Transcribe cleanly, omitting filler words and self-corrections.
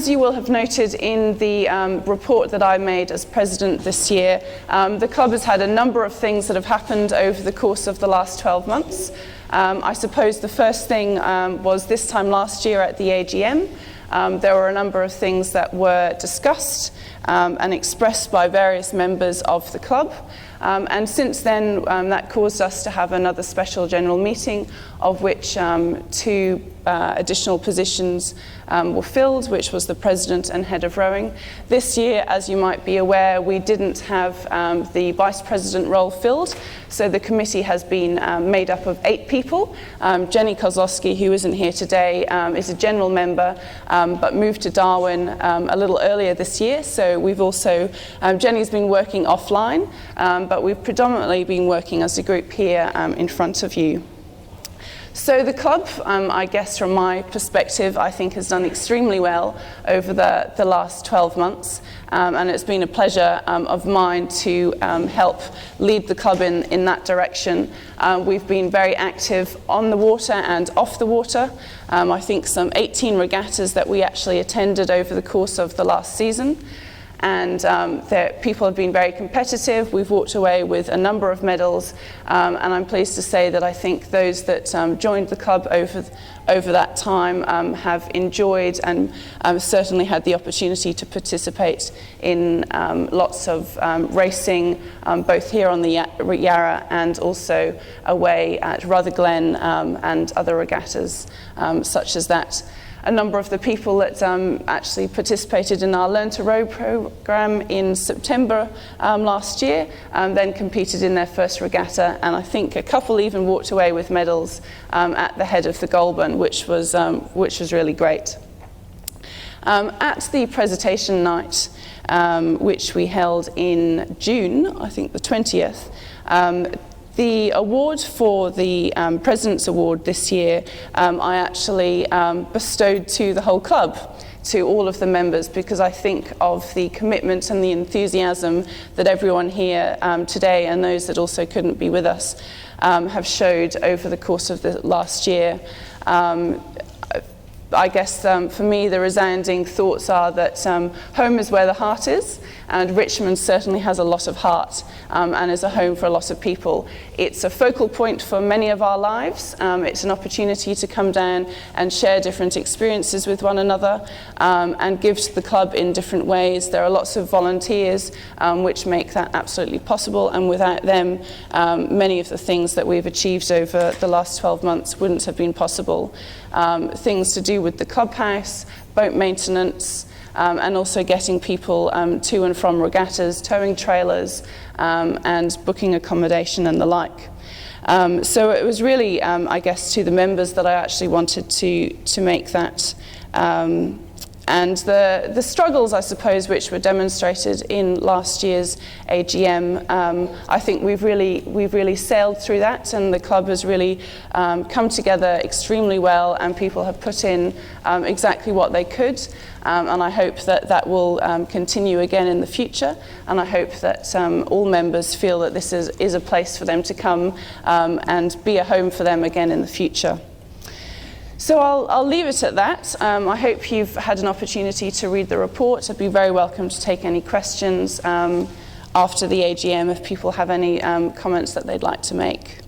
As you will have noted in the report that I made as president this year, the club has had a number of things that have happened over the course of the last 12 months. I suppose the first thing was this time last year at the AGM. There were a number of things that were discussed and expressed by various members of the club. And since then, that caused us to have another special general meeting, of which 2 additional positions were filled, which was the president and head of rowing. This year, as you might be aware, we didn't have the vice president role filled, so the committee has been made up of 8 people. Jenny Kozlowski, who isn't here today, is a general member, but moved to Darwin a little earlier this year, so we've also, Jenny's been working offline, but we've predominantly been working as a group here in front of you. So the club, I guess from my perspective, I think has done extremely well over the last 12 months. And it's been a pleasure of mine to help lead the club in that direction. We've been very active on the water and off the water. I think some 18 regattas that we actually attended over the course of the last season. And people have been very competitive. We've walked away with a number of medals, and I'm pleased to say that I think those that joined the club over that time have enjoyed and certainly had the opportunity to participate in lots of racing, both here on the Yarra and also away at Rutherglen and other regattas such as that. A number of the people that actually participated in our Learn to Row program in September last year then competed in their first regatta, and I think a couple even walked away with medals at the head of the Goulburn, which was really great. At the presentation night, which we held in June, I think the 20th, the award for the President's Award this year, I actually bestowed to the whole club, to all of the members, because I think of the commitment and the enthusiasm that everyone here today, and those that also couldn't be with us, have showed over the course of the last year. I guess for me the resounding thoughts are that home is where the heart is, and Richmond certainly has a lot of heart and is a home for a lot of people. It's a focal point for many of our lives. It's an opportunity to come down and share different experiences with one another and give to the club in different ways. There are lots of volunteers which make that absolutely possible, and without them many of the things that we've achieved over the last 12 months wouldn't have been possible. Things to do with the clubhouse, boat maintenance, and also getting people to and from regattas, towing trailers, and booking accommodation and the like. So it was really, I guess, to the members that I actually wanted to make that. And the struggles, I suppose, which were demonstrated in last year's AGM, I think we've really sailed through that, and the club has really come together extremely well, and people have put in exactly what they could. And I hope that will continue again in the future, and I hope that all members feel that this is a place for them to come and be a home for them again in the future. So I'll leave it at that. I hope you've had an opportunity to read the report. I'd be very welcome to take any questions after the AGM if people have any comments that they'd like to make.